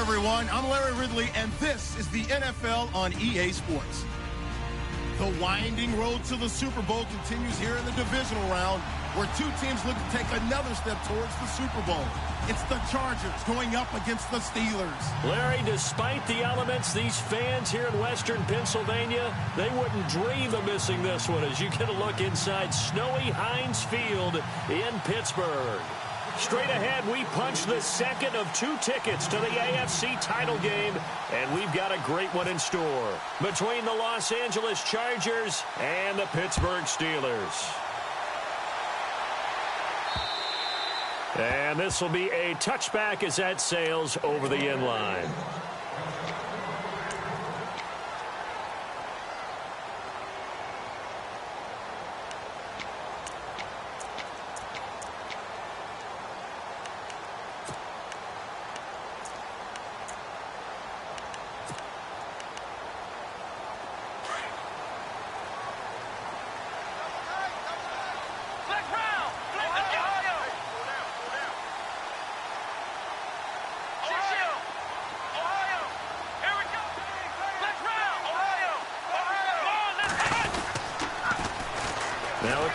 everyone. I'm Larry Ridley, and this is the NFL on EA Sports. The winding road to the Super Bowl continues here in the divisional round, where two teams look to take another step towards the Super Bowl. It's the Chargers going up against the Steelers. Larry, despite the elements, these fans here in western Pennsylvania, they wouldn't dream of missing this one as you get a look inside snowy Heinz Field in Pittsburgh. Straight ahead, we punch the second of two tickets to the AFC title game, and we've got a great one in store between the Los Angeles Chargers and the Pittsburgh Steelers. And this will be a touchback as that sails over the end line.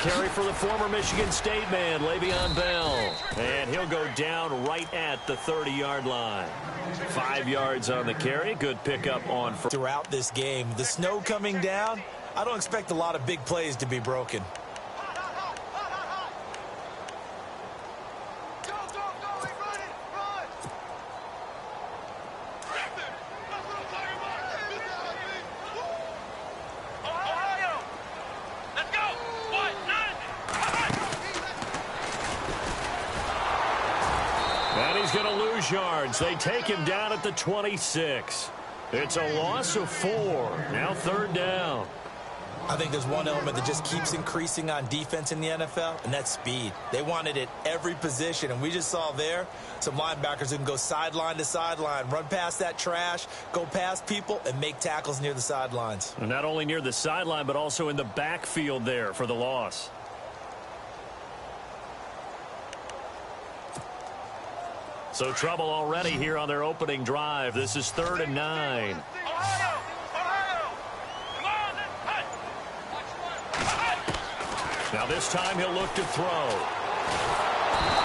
Carry for the former Michigan State man, Le'Veon Bell. And he'll go down right at the 30-yard line. 5 yards on the carry. Good pickup on. Throughout this game, the snow coming down, I don't expect a lot of big plays to be broken. Yards. They take him down at the 26. It's a loss of 4. Now 3rd down. I think there's one element that just keeps increasing on defense in the NFL, and that's speed. They want it at every position, and we just saw there some linebackers who can go sideline to sideline, run past that trash, go past people, and make tackles near the sidelines. And not only near the sideline, but also in the backfield there for the loss. So trouble already here on their opening drive. This is 3rd and 9. Now this time he'll look to throw.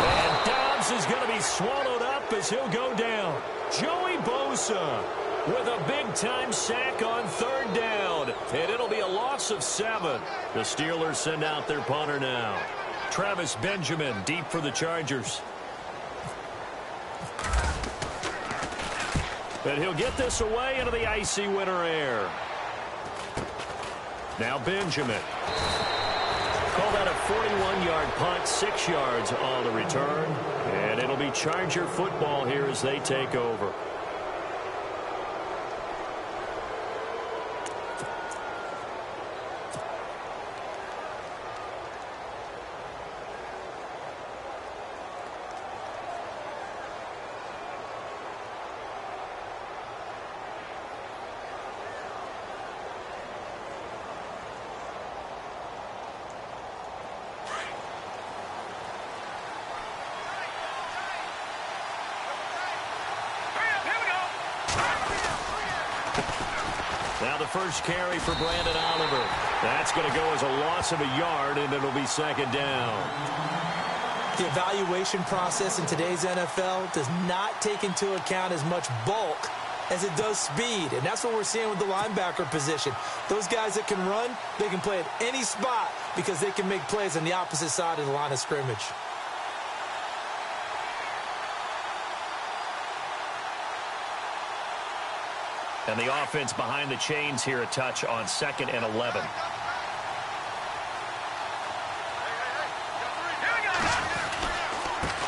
And Dobbs is going to be swallowed up as he'll go down. Joey Bosa with a big-time sack on 3rd down. And it'll be a loss of 7. The Steelers send out their punter now. Travis Benjamin deep for the Chargers. And he'll get this away into the icy winter air. Now Benjamin. Call that a 41-yard punt, 6 yards on the return. And it'll be Charger football here as they take over. Now the first carry for Brandon Oliver. That's going to go as a loss of a yard, and it'll be 2nd down. The evaluation process in today's NFL does not take into account as much bulk as it does speed, and that's what we're seeing with the linebacker position. Those guys that can run, they can play at any spot because they can make plays on the opposite side of the line of scrimmage. And the offense behind the chains here a touch on 2nd and 11.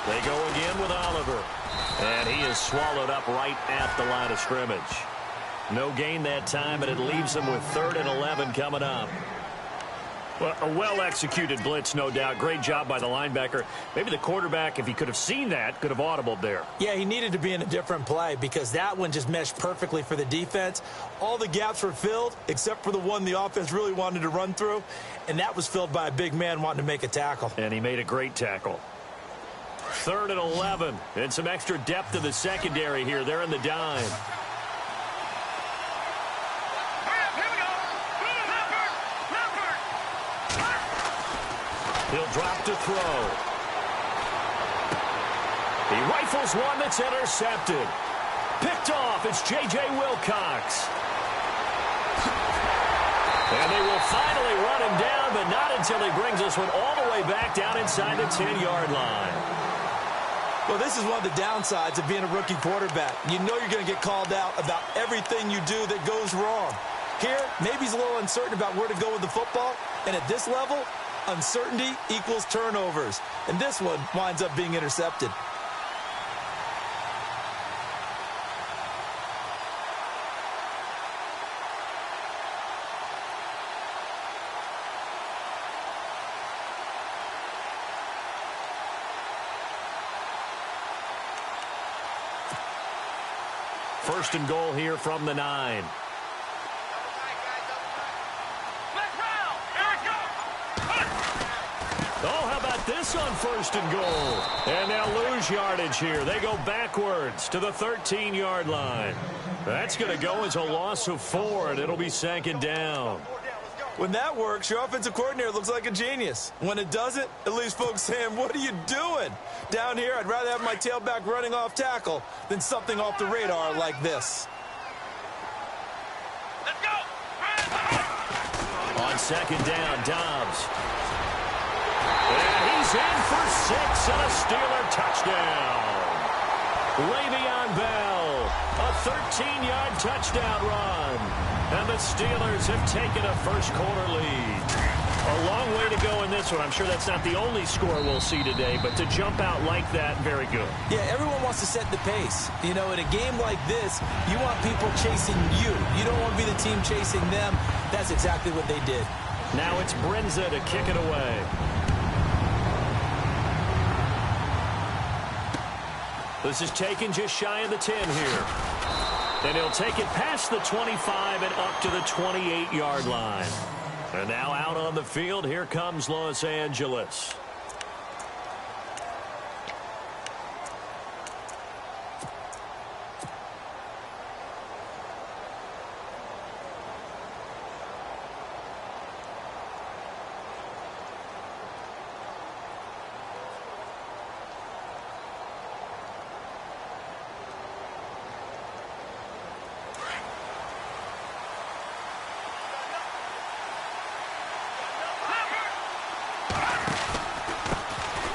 They go again with Oliver. And he is swallowed up right at the line of scrimmage. No gain that time, but it leaves him with 3rd and 11 coming up. Well, a well-executed blitz, no doubt. Great job by the linebacker. Maybe the quarterback, if he could have seen that, could have audibled there. Yeah, he needed to be in a different play because that one just meshed perfectly for the defense. All the gaps were filled except for the one the offense really wanted to run through, and that was filled by a big man wanting to make a tackle. And he made a great tackle. 3rd and 11. And some extra depth to the secondary here. They're in the dime. He'll drop to throw. He rifles one that's intercepted. Picked off. It's J.J. Wilcox. And they will finally run him down, but not until he brings this one all the way back down inside the 10-yard line. Well, this is one of the downsides of being a rookie quarterback. You know you're going to get called out about everything you do that goes wrong. Here, maybe he's a little uncertain about where to go with the football, and at this level, uncertainty equals turnovers. And this one winds up being intercepted. First and goal here from the 9. Oh, how about this on 1st and goal? And they'll lose yardage here. They go backwards to the 13-yard line. That's going to go as a loss of 4, and it'll be 2nd down. When that works, your offensive coordinator looks like a genius. When it doesn't, it leaves folks saying, what are you doing? Down here, I'd rather have my tailback running off tackle than something off the radar like this. Let's go! On 2nd down, Dobbs. And he's in for 6 and a Steeler touchdown. Le'Veon Bell, a 13-yard touchdown run. And the Steelers have taken a first-quarter lead. A long way to go in this one. I'm sure that's not the only score we'll see today, but to jump out like that, very good. Yeah, everyone wants to set the pace. You know, in a game like this, you want people chasing you. You don't want to be the team chasing them. That's exactly what they did. Now it's Brinza to kick it away. This is taken just shy of the 10 here. And he'll take it past the 25 and up to the 28-yard line. And now out on the field, here comes Los Angeles.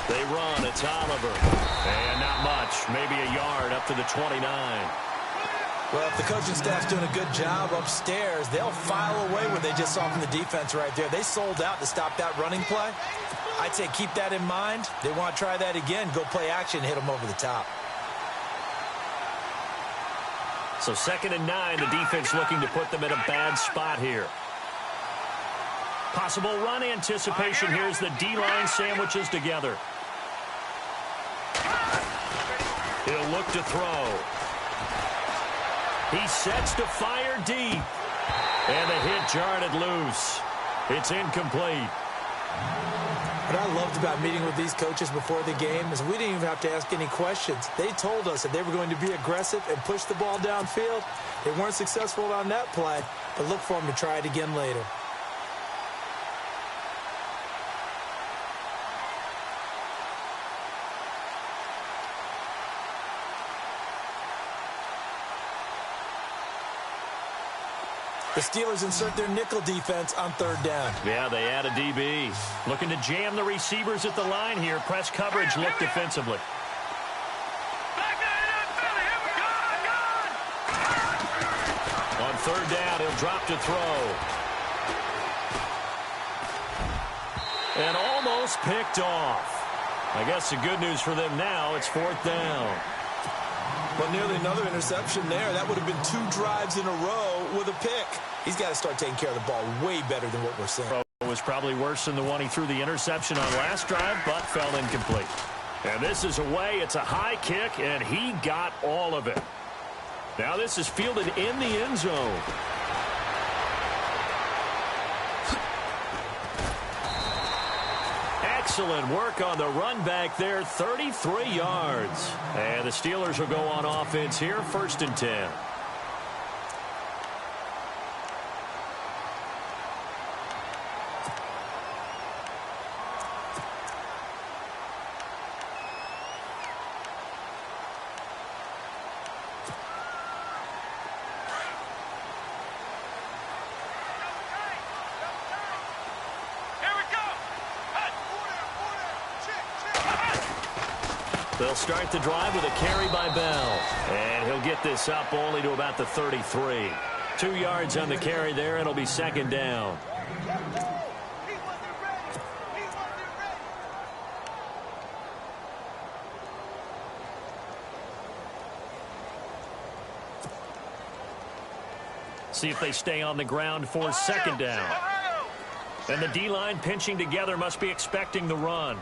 They run. It's Oliver. And not much. Maybe a yard up to the 29. Well, if the coaching staff's doing a good job upstairs, they'll file away what they just saw from the defense right there. They sold out to stop that running play. I'd say keep that in mind. They want to try that again. Go play action, hit them over the top. So 2nd and 9, the defense looking to put them in a bad spot here. Possible run anticipation. Here's the D-line sandwiches together. He'll look to throw. He sets to fire deep. And the hit jarred it loose. It's incomplete. What I loved about meeting with these coaches before the game is we didn't even have to ask any questions. They told us that they were going to be aggressive and push the ball downfield. They weren't successful on that play, but look for them to try it again later. The Steelers insert their nickel defense on 3rd down. Yeah, they add a DB. Looking to jam the receivers at the line here. Press coverage look defensively. On 3rd down, he'll drop to throw. And almost picked off. I guess the good news for them now, it's 4th down. Well, nearly another interception there. That would have been 2 drives in a row with a pick. He's got to start taking care of the ball way better than what we're seeing. It was probably worse than the one he threw the interception on last drive, but fell incomplete. And this is away. It's a high kick, and he got all of it. Now this is fielded in the end zone. Excellent work on the run back there, 33 yards. And the Steelers will go on offense here, 1st and 10. They'll start the drive with a carry by Bell. And he'll get this up only to about the 33. 2 yards on the carry there. It'll be 2nd down. See if they stay on the ground for 2nd down. And the D-line pinching together must be expecting the run.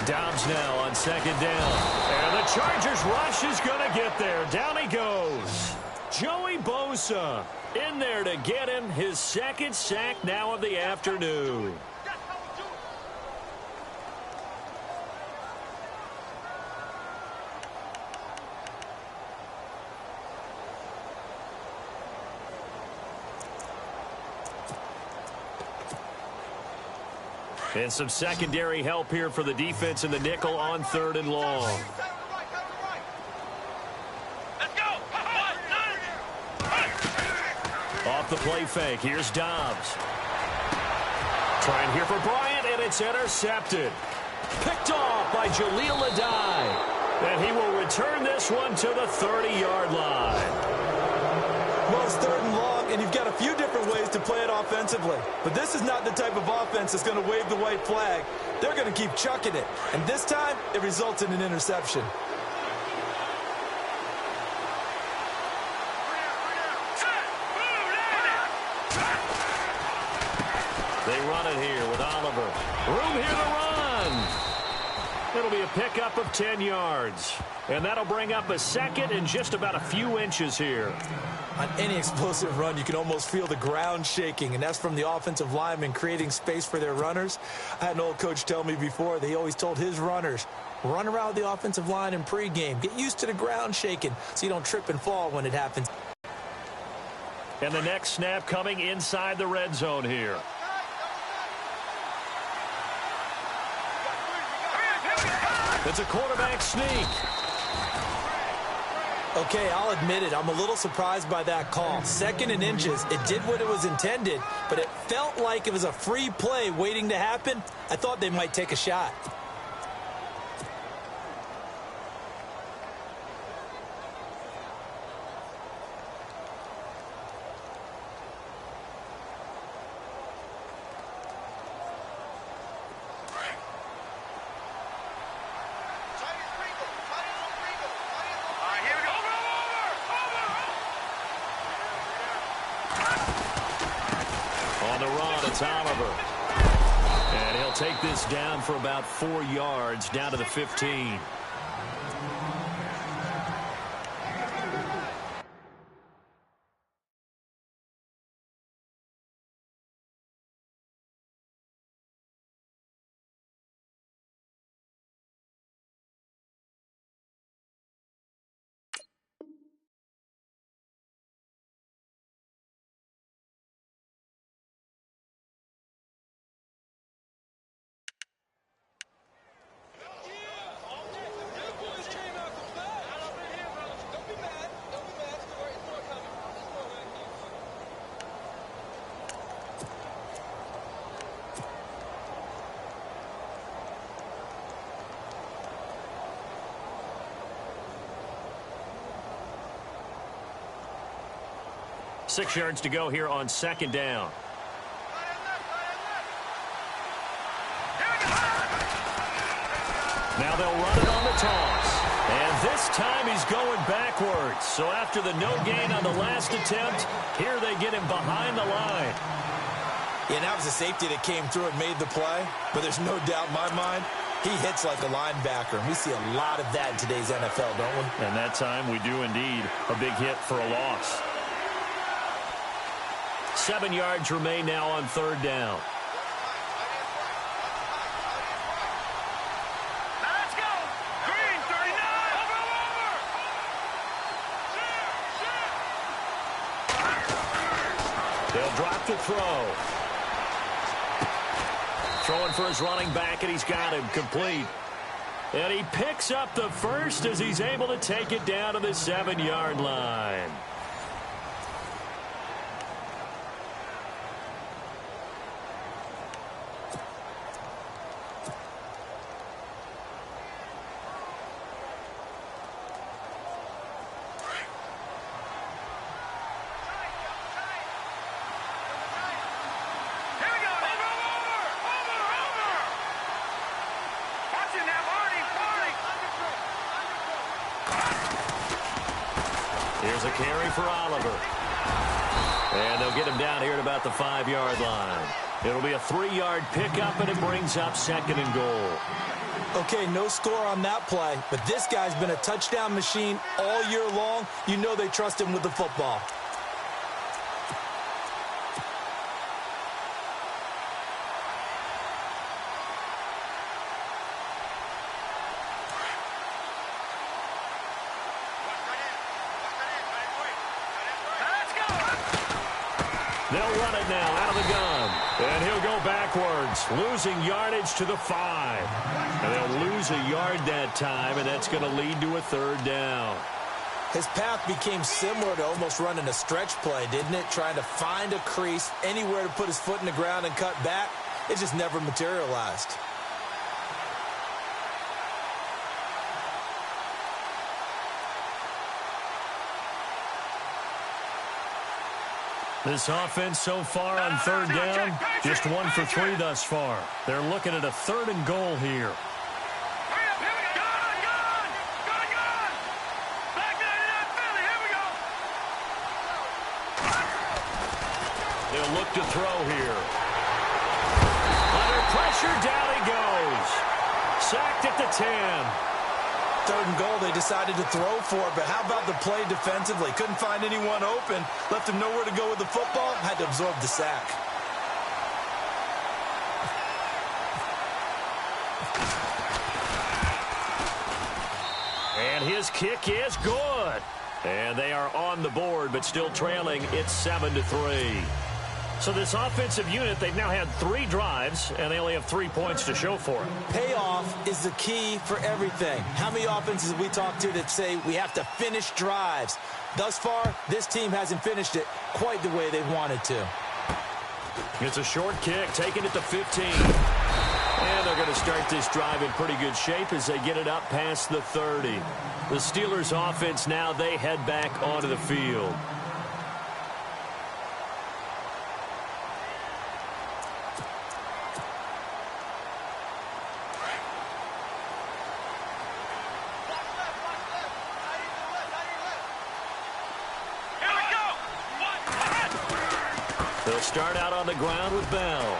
Dobbs now on 2nd down. And the Chargers rush is going to get there. Down he goes. Joey Bosa in there to get him his 2nd sack now of the afternoon. And some secondary help here for the defense in the nickel on 3rd and long. Off the play fake, here's Dobbs. Trying here for Bryant, and it's intercepted. Picked off by Jaleel Adai. And he will return this one to the 30-yard line. Well, it's 3rd and long, and you've got a few different ways to play it offensively. But this is not the type of offense that's going to wave the white flag. They're going to keep chucking it. And this time, it results in an interception. They run it here with Oliver. Room here to run. It'll be a pickup of 10 yards. And that'll bring up a 2nd and just about a few inches here. On any explosive run, you can almost feel the ground shaking, and that's from the offensive linemen creating space for their runners. I had an old coach tell me before, they always told his runners, run around the offensive line in pregame. Get used to the ground shaking so you don't trip and fall when it happens. And the next snap coming inside the red zone here. It's a quarterback sneak. Okay, I'll admit it. I'm a little surprised by that call. 2nd and inches. It did what it was intended, but it felt like it was a free play waiting to happen. I thought they might take a shot. Oliver. And he'll take this down for about 4 yards, down to the 15. Six yards to go here on second down. Now they'll run it on the toss. And this time he's going backwards. So after the no gain on the last attempt, here they get him behind the line. Yeah, that was a safety that came through and made the play. But there's no doubt in my mind, He hits like a linebacker, and we see a lot of that in today's NFL, don't we? And that time we do indeed. A big hit for a loss. 7 yards remain now on third down. Now let's go. Green, 39. Over. They'll drop to throw. Throwing for his running back, and he's got him complete. And he picks up the first as he's able to take it down to the 7-yard line. Here's a carry for Oliver. And they'll get him down here at about the 5-yard line. It'll be a 3-yard pickup, and it brings up 2nd and goal. Okay, no score on that play, but this guy's been a touchdown machine all year long. You know they trust him with the football. They'll run it now out of the gun. And he'll go backwards, losing yardage to the 5. And they'll lose a yard that time, and that's going to lead to a 3rd down. His path became similar to almost running a stretch play, didn't it? Trying to find a crease, anywhere to put his foot in the ground and cut back. It just never materialized. This offense so far on 3rd down, just 1 for 3 thus far. They're looking at a 3rd and goal here. They'll look to throw here. Under pressure, down he goes. Sacked at the 10. 3rd and goal, they decided to throw for it, but how about the play defensively? Couldn't find anyone open, left him nowhere to go with the football, had to absorb the sack. And his kick is good. And they are on the board, but still trailing. It's 7-3. So this offensive unit, they've now had 3 drives, and they only have 3 points to show for it. Payoff is the key for everything. How many offenses have we talked to that say we have to finish drives? Thus far, this team hasn't finished it quite the way they wanted to. It's a short kick, taking it to 15. And they're going to start this drive in pretty good shape as they get it up past the 30. The Steelers' offense now, they head back onto the field. They'll start out on the ground with Bell.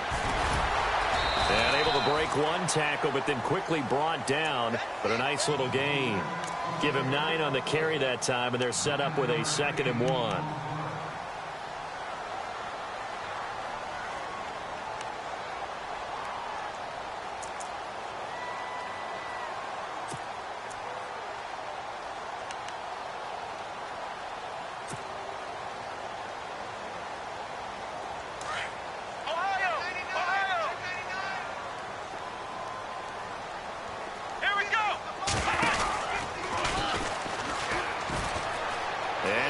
And able to break 1 tackle, but then quickly brought down. But a nice little gain. Give him 9 on the carry that time, and they're set up with a 2nd and 1.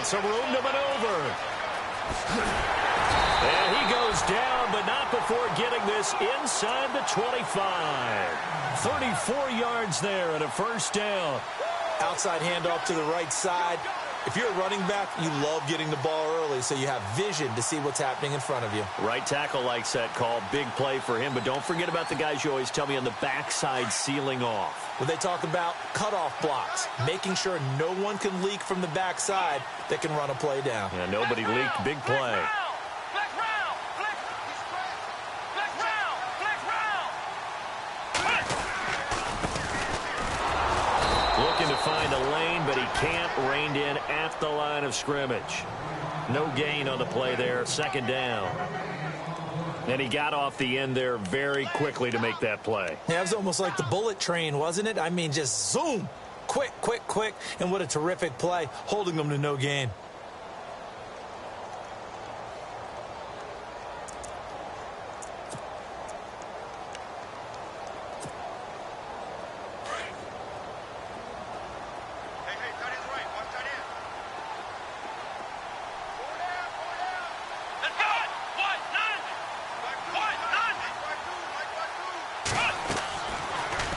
Some room to maneuver. And he goes down, but not before getting this inside the 25. 34 yards there and a 1st down. Outside handoff to the right side. If you're a running back, you love getting the ball early so you have vision to see what's happening in front of you. Right tackle likes that call. Big play for him, but don't forget about the guys you always tell me on the backside sealing off. When they talk about cutoff blocks, making sure no one can leak from the backside that can run a play down. Yeah, nobody leaked. Big play. reined in at the line of scrimmage. No gain on the play there, second down. And he got off the end there very quickly to make that play. Yeah, it was almost like the bullet train, wasn't it? I mean, just zoom. Quick, quick, quick. And what a terrific play, holding them to no gain.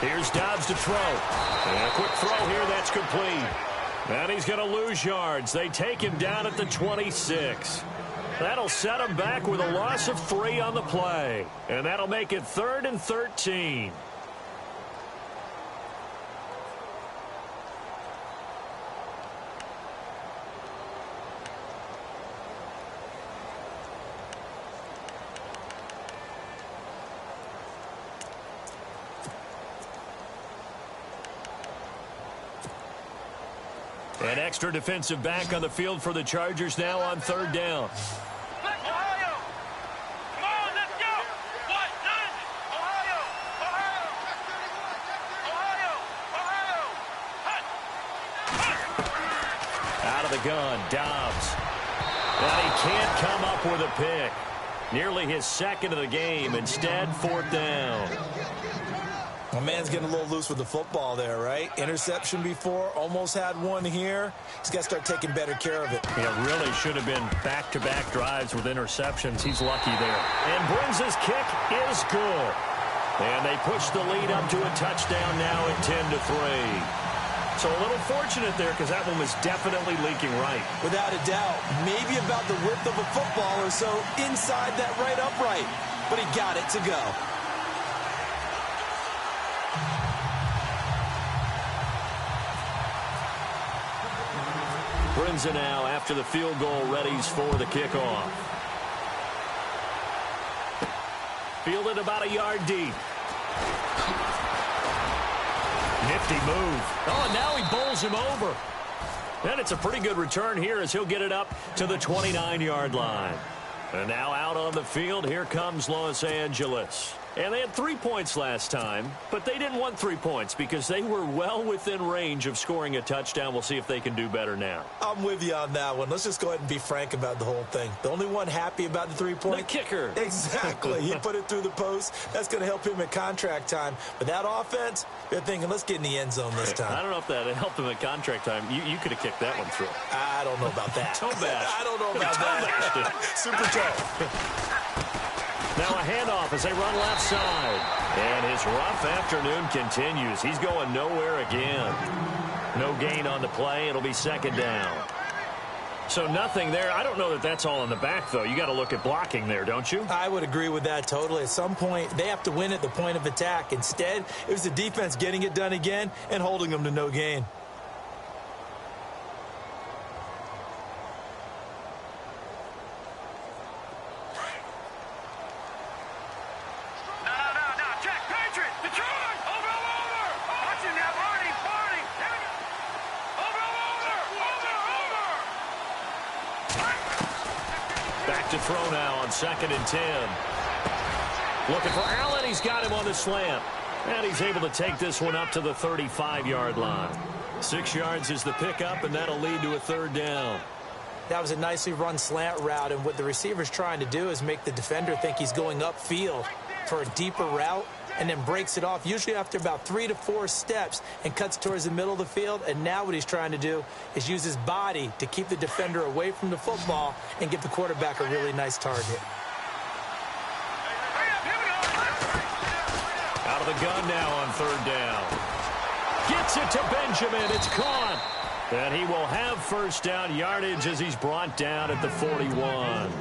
Here's Dobbs to throw. And a quick throw here, that's complete. And he's going to lose yards. They take him down at the 26. That'll set him back with a loss of 3 on the play. And that'll make it 3rd and 13. An extra defensive back on the field for the Chargers now on 3rd down. Ohio! Come on, let's go! What? Nine! Ohio! Out of the gun, Dobbs. And he can't come up with a pick. Nearly his 2nd of the game. Instead, 4th down. My man's getting a little loose with the football there, right? Interception before, almost had one here. He's got to start taking better care of it. Yeah, really should have been back-to-back drives with interceptions. He's lucky there. And Brins' kick is good. And they push the lead up to a touchdown now at 10-3. So a little fortunate there because that one was definitely leaking right. Without a doubt. Maybe about the width of a football or so inside that right upright. But he got it to go. Brinza now, after the field goal, readies for the kickoff. Fielded about a yard deep. Nifty move. Oh, and now he bowls him over. And it's a pretty good return here as he'll get it up to the 29-yard line. And now out on the field, here comes Los Angeles. And they had 3 points last time, but they didn't want 3 points because they were well within range of scoring a touchdown. We'll see if they can do better now. I'm with you on that one. Let's just go ahead and be frank about the whole thing. The only one happy about the 3-point? The kicker. Exactly. He put it through the post. That's going to help him at contract time. But that offense, they're thinking, let's get in the end zone this time. I don't know if that helped him at contract time. You could have kicked that one through. I don't know about that. Toe bash. I don't know about that. Super toe. Now a handoff as they run left side. And his rough afternoon continues. He's going nowhere again. No gain on the play. It'll be 2nd down. So nothing there. I don't know that that's all in the back, though. You got to look at blocking there, don't you? I would agree with that totally. At some point, they have to win at the point of attack. Instead, it was the defense getting it done again and holding them to no gain. To throw now on 2nd and 10. Looking for Allen. He's got him on the slant. And he's able to take this one up to the 35-yard line. 6 yards is the pickup, and that'll lead to a 3rd down. That was a nicely run slant route, and what the receiver's trying to do is make the defender think he's going upfield for a deeper route, and then breaks it off, usually after about 3 to 4 steps, and cuts towards the middle of the field. And now what he's trying to do is use his body to keep the defender away from the football and give the quarterback a really nice target. Out of the gun now on 3rd down. Gets it to Benjamin. It's caught. And he will have 1st down yardage as he's brought down at the 41.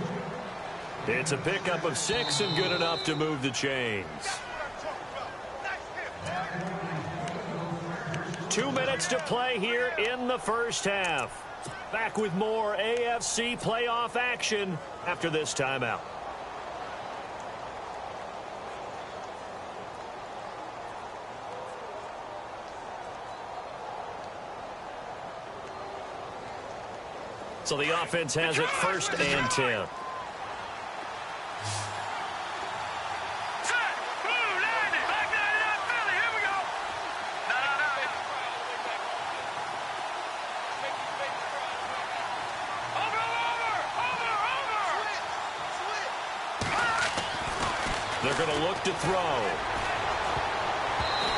It's a pickup of 6 and good enough to move the chains. 2 minutes to play here in the first half. Back with more AFC playoff action after this timeout. So the offense has it 1st and 10. They're going to look to throw.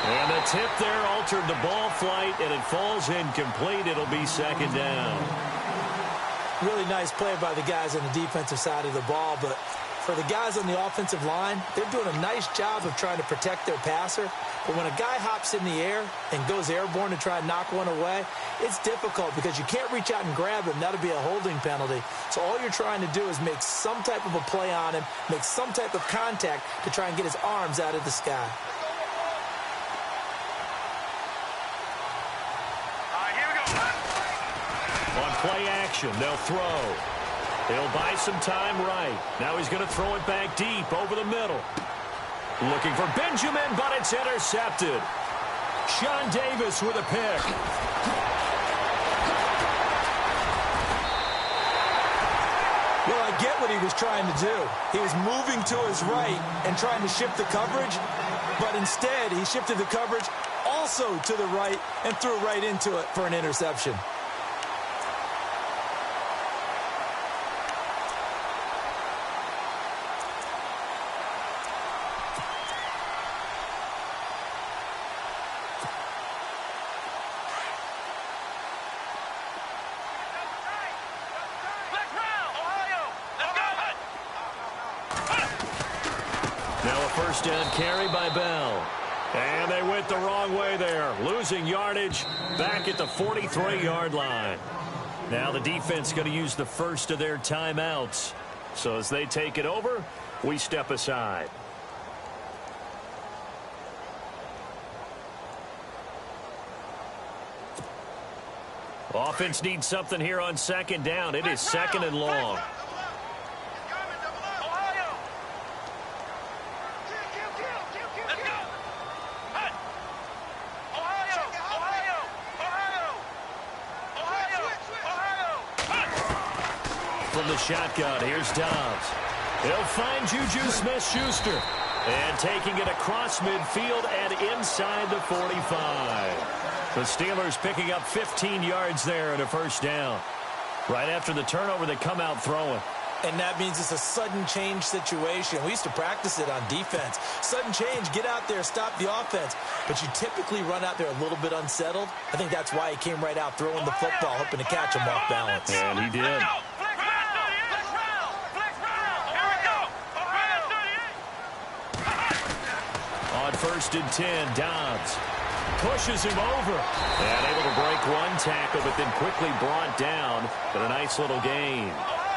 And the tip there altered the ball flight, and it falls incomplete. It'll be 2nd down. Really nice play by the guys on the defensive side of the ball, but for the guys on the offensive line, they're doing a nice job of trying to protect their passer. But when a guy hops in the air and goes airborne to try and knock one away, it's difficult because you can't reach out and grab him. That'll be a holding penalty. So all you're trying to do is make some type of a play on him, make some type of contact to try and get his arms out of the sky. On play action, they'll throw. He'll buy some time right. Now he's going to throw it back deep over the middle. Looking for Benjamin, but it's intercepted. Sean Davis with a pick. Well, I get what he was trying to do. He was moving to his right and trying to shift the coverage, but instead he shifted the coverage also to the right and threw right into it for an interception. Now a 1st down carry by Bell. And they went the wrong way there, losing yardage back at the 43-yard line. Now the defense going to use the first of their timeouts. So as they take it over, we step aside. Offense needs something here on 2nd down. It is 2nd and long. From the shotgun, here's Dobbs. He'll find Juju Smith-Schuster. And taking it across midfield and inside the 45. The Steelers picking up 15 yards there at a 1st down. Right after the turnover, they come out throwing. And that means it's a sudden change situation. We used to practice it on defense. Sudden change, get out there, stop the offense. But you typically run out there a little bit unsettled. I think that's why he came right out throwing the football, hoping to catch him off balance. And he did. On 1st and 10, Dobbs pushes him over. And able to break one tackle, but then quickly brought down. But a nice little gain.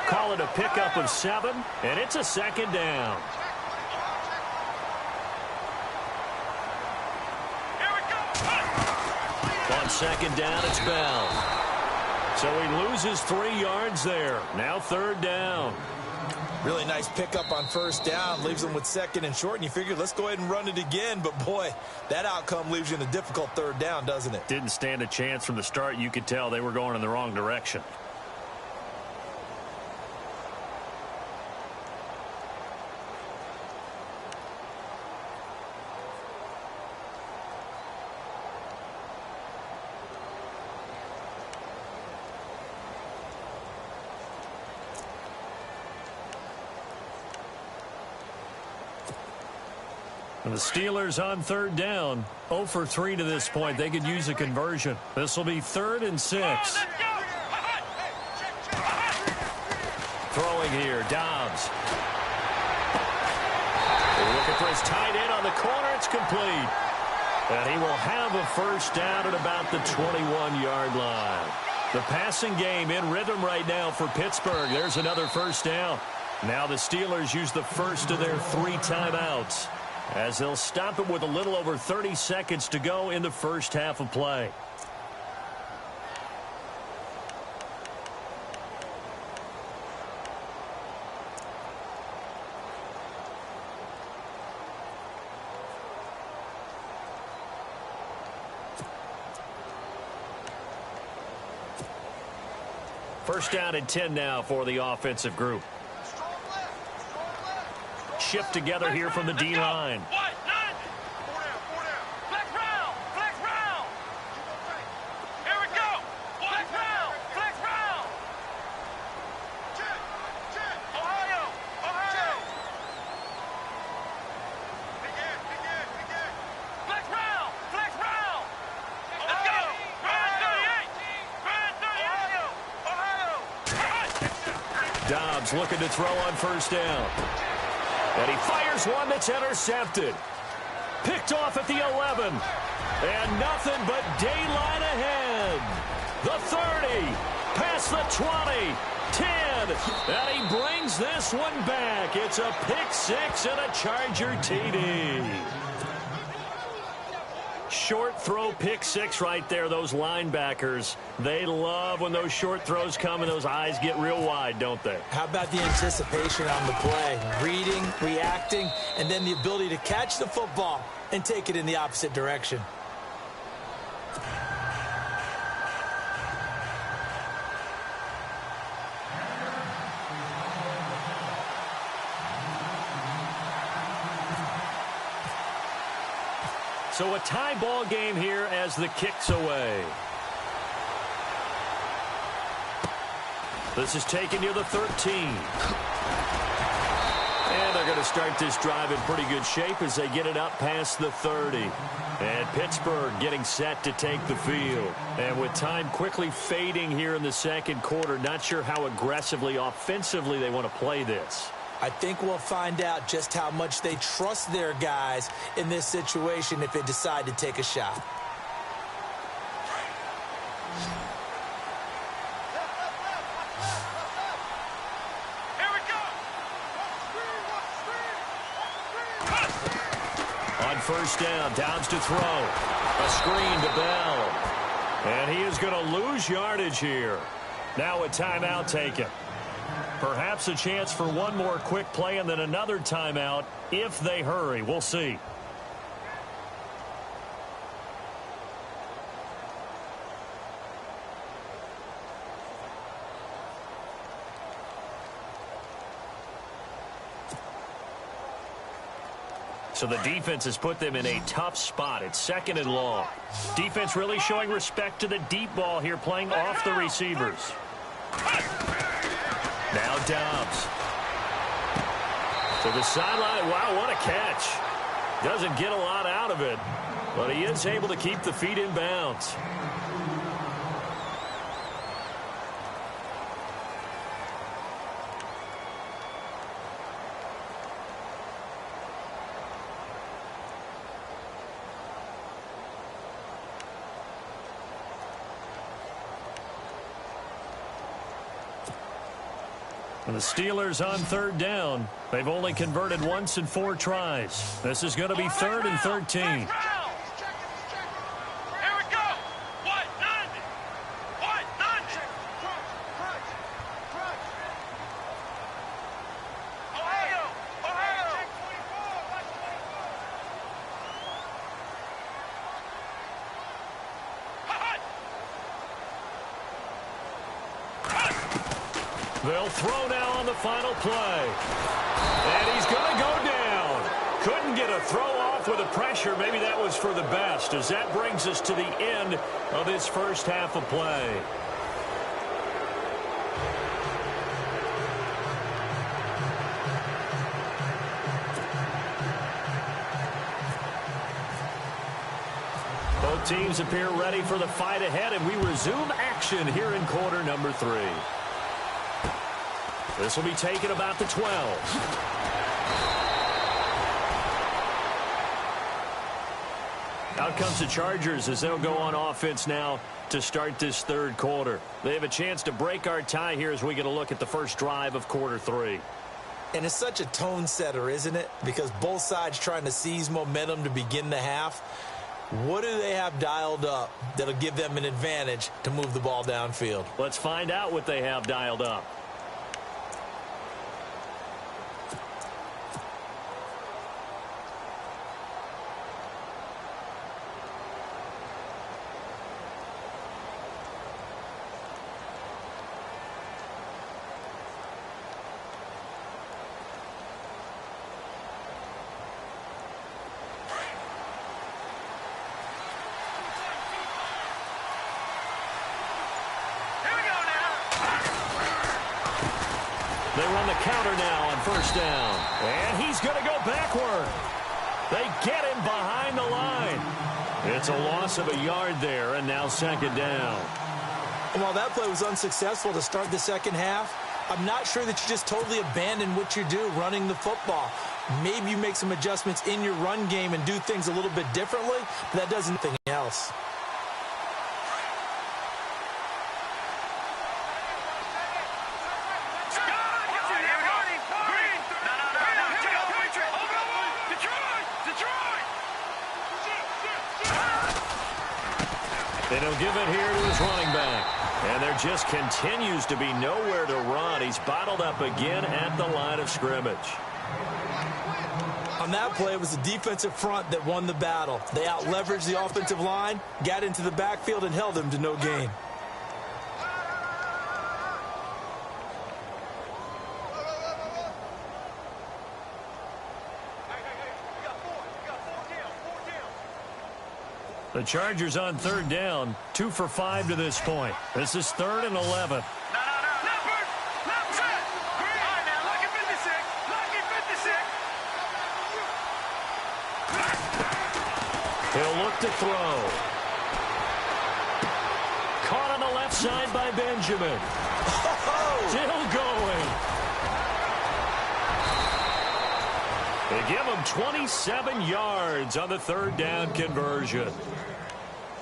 Call it a pickup of 7, and it's a 2nd down. On 2nd down, it's Bell. So he loses 3 yards there. Now 3rd down. Really nice pickup on 1st down. Leaves them with 2nd and short, and you figure, let's go ahead and run it again. But, boy, that outcome leaves you in a difficult 3rd down, doesn't it? Didn't stand a chance from the start. You could tell they were going in the wrong direction. And the Steelers on 3rd down, 0 for 3 to this point. They could use a conversion. This will be 3rd and 6. Throwing here, Dobbs. Looking for his tight end on the corner. It's complete. And he will have a 1st down at about the 21-yard line. The passing game in rhythm right now for Pittsburgh. There's another 1st down. Now the Steelers use the first of their 3 timeouts, as they'll stop it with a little over 30 seconds to go in the first half of play. First down and 10 now for the offensive group. Shift together here from the D-line. Dobbs looking to throw on first down. And he fires one that's intercepted. Picked off at the 11. And nothing but daylight ahead. The 30. Past the 20. 10. And he brings this one back. It's a pick six and a Charger TD. Short throw pick six right there. Those linebackers, they love when those short throws come and those eyes get real wide, don't they? How about the anticipation on the play? Reading, reacting, and then the ability to catch the football and take it in the opposite direction. So a tie ball game here as the kick's away. This is taken near the 13. And they're going to start this drive in pretty good shape as they get it up past the 30. And Pittsburgh getting set to take the field. And with time quickly fading here in the second quarter, not sure how aggressively, offensively they want to play this. I think we'll find out just how much they trust their guys in this situation if they decide to take a shot. Here we go. On first down, Downs to throw. A screen to Bell. And he is going to lose yardage here. Now a timeout taken. Perhaps a chance for one more quick play and then another timeout if they hurry. We'll see. So the defense has put them in a tough spot. It's second and long. Defense really showing respect to the deep ball here, playing off the receivers. Now Dobbs. To the sideline. Wow, what a catch. Doesn't get a lot out of it, but he is able to keep the feet in bounds. And the Steelers on third down. They've only converted once in 4 tries. This is going to be 3rd and 13. Here we go. What? 90. What? 90. Ohio. Ohio. They'll throw now on the final play. And he's going to go down. Couldn't get a throw off with the pressure. Maybe that was for the best, as that brings us to the end of this first half of play. Both teams appear ready for the fight ahead, and we resume action here in quarter number 3. This will be taken about the 12. Out comes the Chargers as they'll go on offense now to start this third quarter. They have a chance to break our tie here as we get a look at the first drive of quarter 3. And it's such a tone setter, isn't it? Because both sides trying to seize momentum to begin the half. What do they have dialed up that'll give them an advantage to move the ball downfield? Let's find out what they have dialed up. run the counter now on first down. And he's going to go backward. They get him behind the line. It's a loss of a yard there, and now second down. While that play was unsuccessful to start the second half, I'm not sure that you just totally abandon what you do running the football. Maybe you make some adjustments in your run game and do things a little bit differently, but that does nothing else. They don't give it here to his running back. And there just continues to be nowhere to run. He's bottled up again at the line of scrimmage. On that play, it was the defensive front that won the battle. They out-leveraged the offensive line, got into the backfield, and held him to no gain. The Chargers on third down, 2 for 5 to this point. This is 3rd and 11. He'll look to throw. Caught on the left side by Benjamin. Still going. They give him 27 yards on the 3rd down conversion.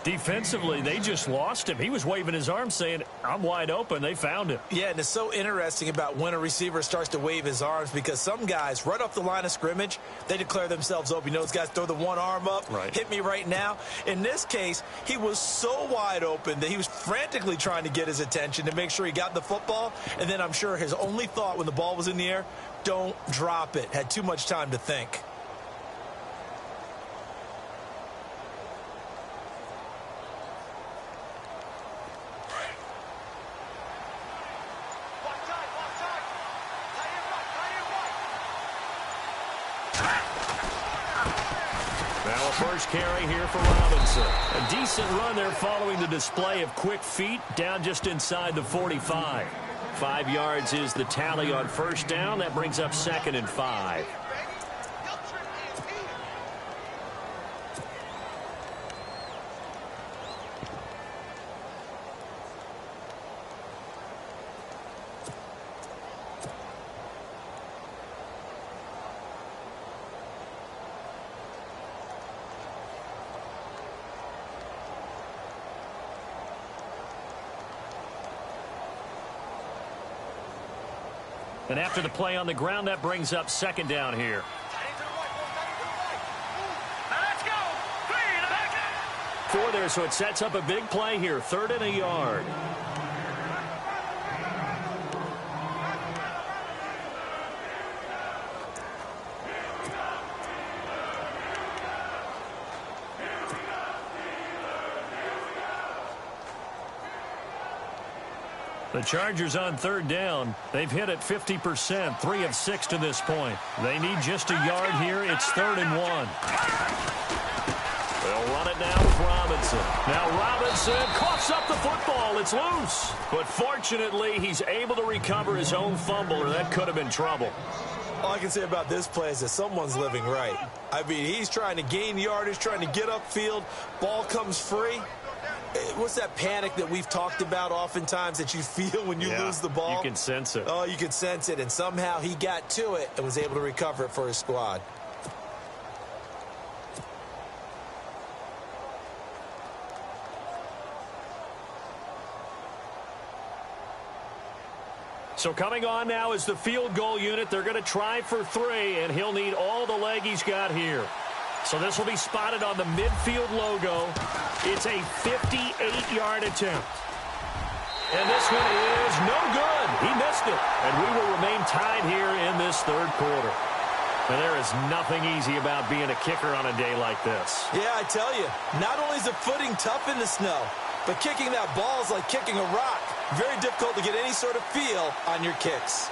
Defensively, they just lost him. He was waving his arms saying, I'm wide open. They found him. Yeah, and it's so interesting about when a receiver starts to wave his arms because some guys, right off the line of scrimmage, they declare themselves open. You know, those guys throw the one arm up, hit me right now. In this case, he was so wide open that he was frantically trying to get his attention to make sure he got the football. And then I'm sure his only thought when the ball was in the air, don't drop it. Had too much time to think. Now a first carry here for Robinson. A decent run there following the display of quick feet down just inside the 45. 5 yards is the tally on first down. That brings up 2nd and 5. And after the play on the ground, that brings up 2nd down here. Four there, so it sets up a big play here. 3rd and a yard. The Chargers on 3rd down. They've hit it 50%, 3 of 6 to this point. They need just a yard here. It's 3rd and 1. They'll run it now with Robinson. Now Robinson coughs up the football. It's loose. But fortunately, he's able to recover his own fumble, or that could have been trouble. All I can say about this play is that someone's living right. I mean, he's trying to gain yardage, trying to get upfield. Ball comes free. What's that panic that we've talked about oftentimes that you feel when you lose the ball? You can sense it. Oh, you can sense it, and somehow he got to it and was able to recover it for his squad. So coming on now is the field goal unit. They're going to try for 3, and he'll need all the leg he's got here. So this will be spotted on the midfield logo. It's a 58-yard attempt. And this one is no good. He missed it. And we will remain tied here in this 3rd quarter. And there is nothing easy about being a kicker on a day like this. Yeah, I tell you, not only is the footing tough in the snow, but kicking that ball is like kicking a rock. Very difficult to get any sort of feel on your kicks.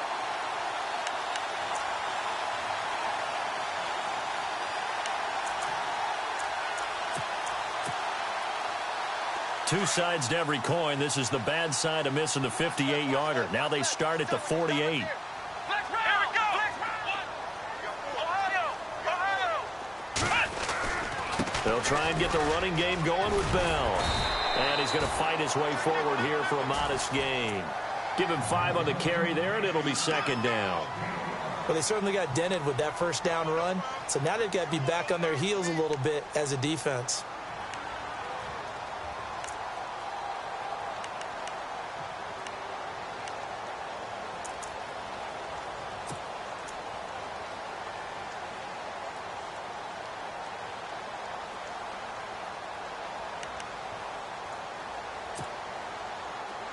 Two sides to every coin. This is the bad side of missing the 58-yarder. Now they start at the 48. They'll try and get the running game going with Bell. And he's going to fight his way forward here for a modest gain. Give him 5 on the carry there, and it'll be second down. Well, they certainly got dented with that first down run, so now they've got to be back on their heels a little bit as a defense.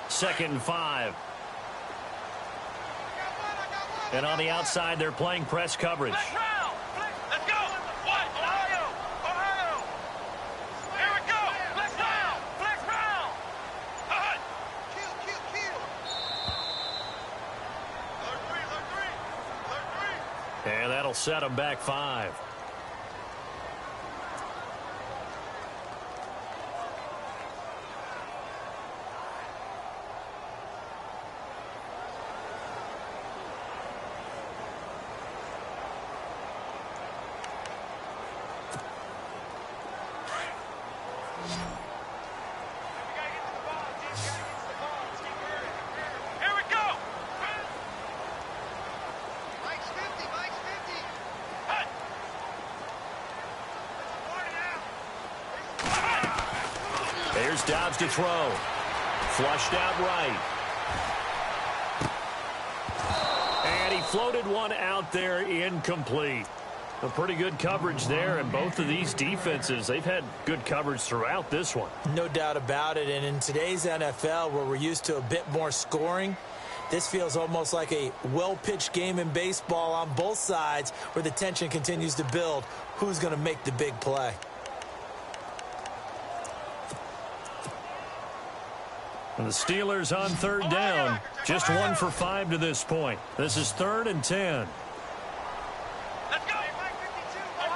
Second and 5. And on the outside, they're playing press coverage. Let's go. What? Ohio. Ohio. Here we go. Let's round. Flex round. Cut. Kill. Third three. And that'll set them back 5. Here's Dobbs to throw. Flushed out right. And he floated one out there incomplete. A pretty good coverage there, and both of these defenses, they've had good coverage throughout this one. No doubt about it, and in today's NFL, where we're used to a bit more scoring, this feels almost like a well-pitched game in baseball on both sides where the tension continues to build. Who's going to make the big play? And the Steelers on third down, just 1 for 5 to this point. This is 3rd and 10. Let's go.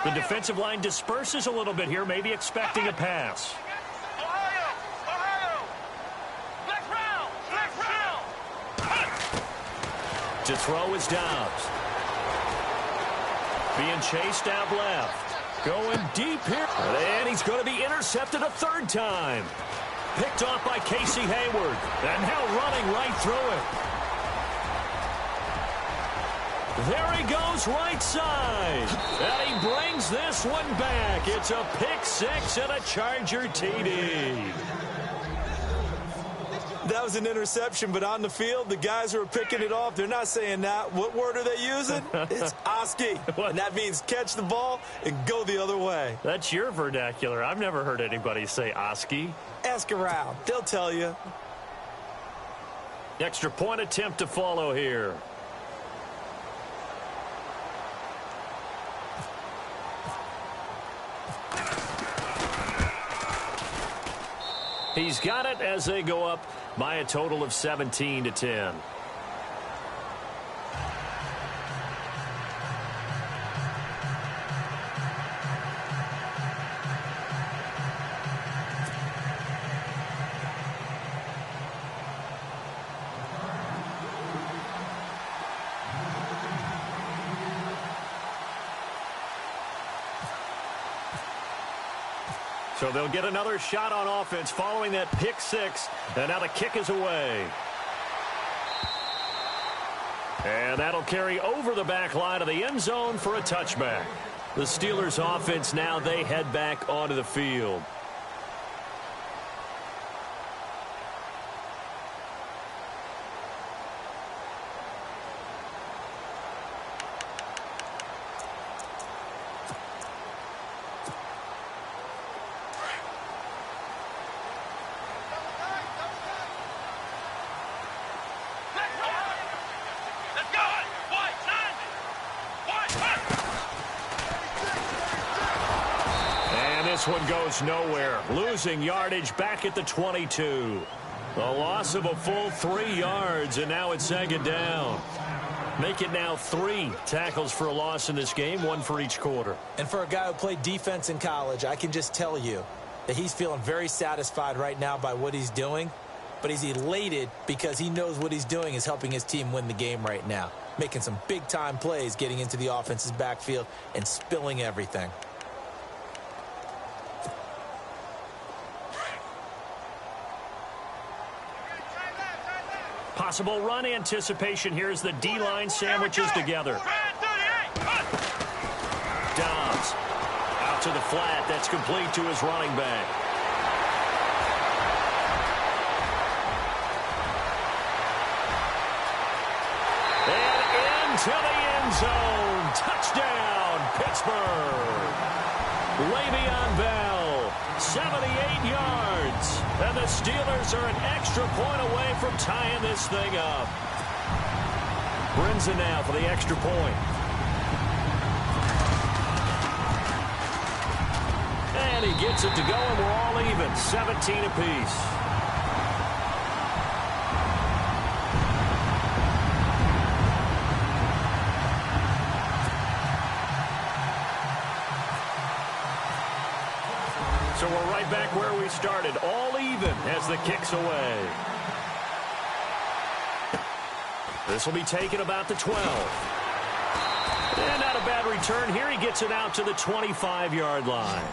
The defensive line disperses a little bit here, maybe expecting a pass. Ohio. Flex round. To throw is Dobbs. Being chased out left. Going deep here. And he's going to be intercepted a 3rd time. Picked off by Casey Hayward. And now running right through it. There he goes right side. And he brings this one back. It's a pick 6 and a Charger TD. That was an interception, but on the field, the guys who are picking it off, they're not saying that. What word are they using? It's Oski. And that means catch the ball and go the other way. That's your vernacular. I've never heard anybody say Oski. Ask around. They'll tell you. Extra point attempt to follow here. He's got it as they go up by a total of 17-10. So they'll get another shot on offense following that pick 6. And now the kick is away. And that'll carry over the back line of the end zone for a touchback. The Steelers offense now, they head back onto the field. This one goes nowhere. Losing yardage back at the 22. A loss of a full 3 yards, and now it's second down. Make it now 3 tackles for a loss in this game, 1 for each quarter. And for a guy who played defense in college, I can just tell you that he's feeling very satisfied right now by what he's doing. But he's elated because he knows what he's doing is helping his team win the game right now. Making some big-time plays, getting into the offense's backfield and spilling everything. Possible run anticipation here as the D-line sandwiches together. Dobbs out to the flat. That's complete to his running back. And into the end zone. Touchdown, Pittsburgh. Le'Veon Bell, 78 yards. And the Steelers are an extra point away from tying this thing up. Brinson now for the extra point. And he gets it to go, and we're all even, 17 apiece. So we're right back where we started, all even as the kick's away. This will be taken about the 12. And not a bad return here. He gets it out to the 25-yard line.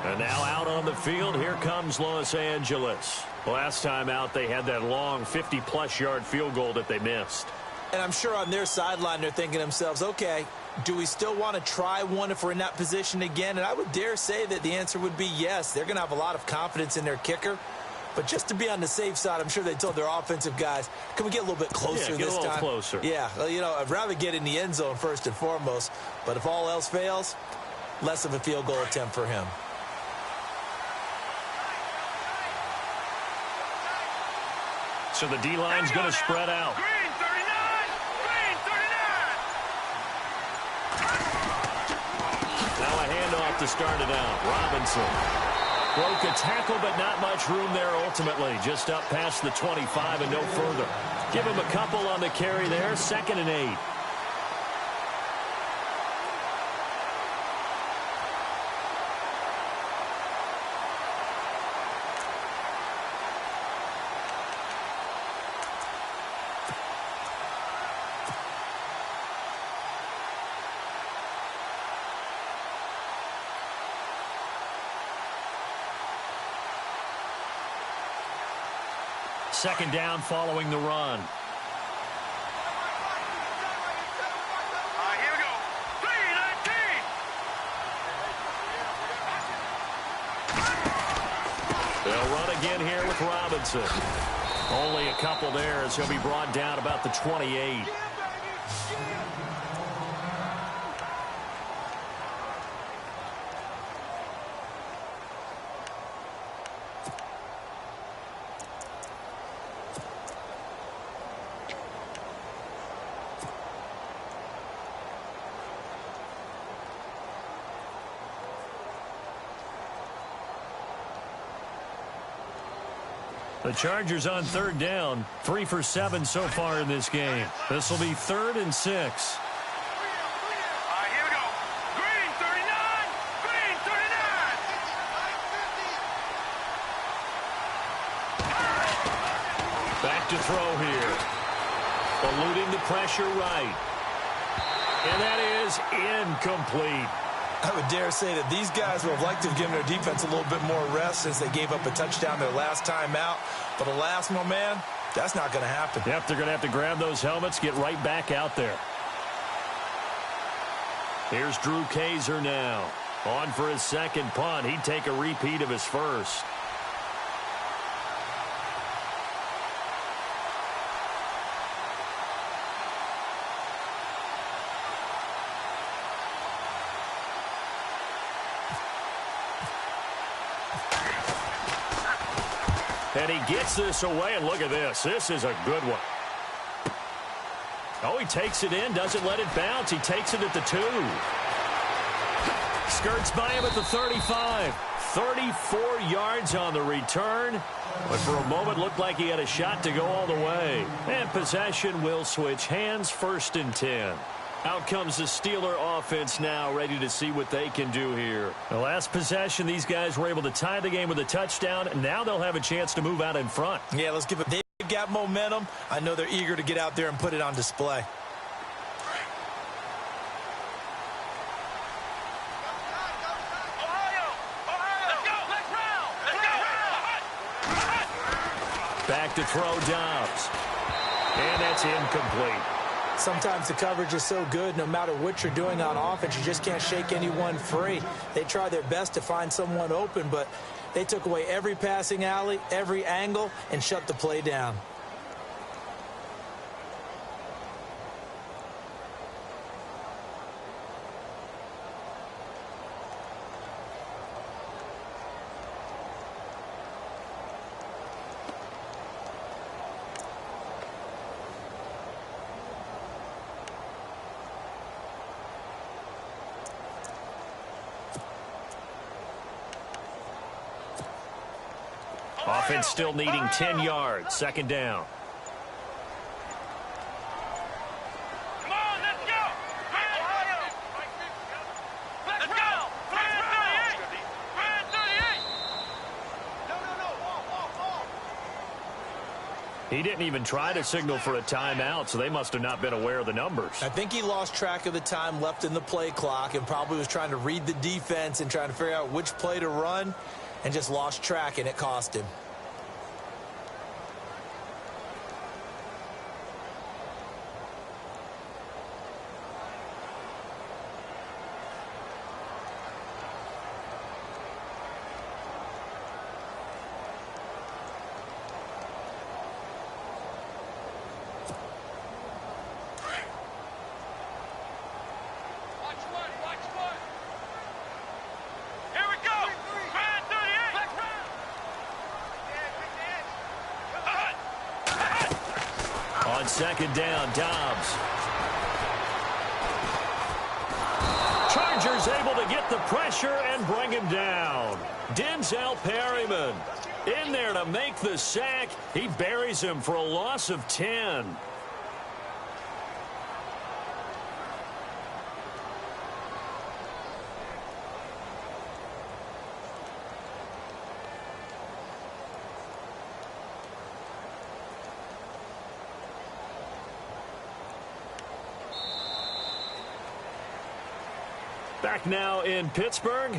And now out on the field, here comes Los Angeles. Last time out, they had that long 50-plus yard field goal that they missed. And I'm sure on their sideline, they're thinking to themselves, okay, do we still want to try one if we're in that position again? And I would dare say that the answer would be yes. They're going to have a lot of confidence in their kicker. But just to be on the safe side, I'm sure they told their offensive guys, can we get a little bit closer this time? Get a little closer. Yeah, well, you know, I'd rather get in the end zone first and foremost. But if all else fails, less of a field goal attempt for him. So the D-line's going to spread out. Green 39! Green 39! Now a handoff to start it out. Robinson broke a tackle, but not much room there ultimately. Just up past the 25 and no further. Give him a couple on the carry there. 2nd and 8. Second down following the run. Here we go. 3-19. They'll run again here with Robinson. Only a couple there as he'll be brought down about the 28. The Chargers on 3rd down, 3 for 7 so far in this game. This will be 3rd and 6. Here we go. Green 39! Green 39! Back to throw here. Eluding the pressure right. And that is incomplete. I would dare say that these guys would have liked to have given their defense a little bit more rest since they gave up a touchdown their last time out. But alas, my man, that's not going to happen. Yep, they're going to have to grab those helmets, get right back out there. Here's Drew Kaiser now. On for his second punt. He'd take a repeat of his first. And he gets this away, and look at this. This is a good one. Oh, he takes it in, doesn't let it bounce. He takes it at the 2. Skirts by him at the 35. 34 yards on the return. But for a moment, looked like he had a shot to go all the way. And possession will switch hands, 1st and 10. Out comes the Steeler offense now, ready to see what they can do here. The last possession, these guys were able to tie the game with a touchdown. Now they'll have a chance to move out in front. Yeah, let's give it. They've got momentum. I know they're eager to get out there and put it on display. Back to throw Dobbs. And that's incomplete. Sometimes the coverage is so good, no matter what you're doing on offense, you just can't shake anyone free. They try their best to find someone open, but they took away every passing alley, every angle, and shut the play down. Offense still needing 10 yards. Second down. Come on, let's go! Ohio! Let's go! Brand 38! Brand 38! No. He didn't even try to signal for a timeout, so they must have not been aware of the numbers. I think he lost track of the time left in the play clock and probably was trying to read the defense and trying to figure out which play to run and just lost track, and it cost him. Watch one! Here we go! Brand 38! Let's run! On second down, Dobbs. Chargers able to get the pressure and bring him down. Denzel Perryman in there to make the sack. He buries him for a loss of 10. Back now in Pittsburgh.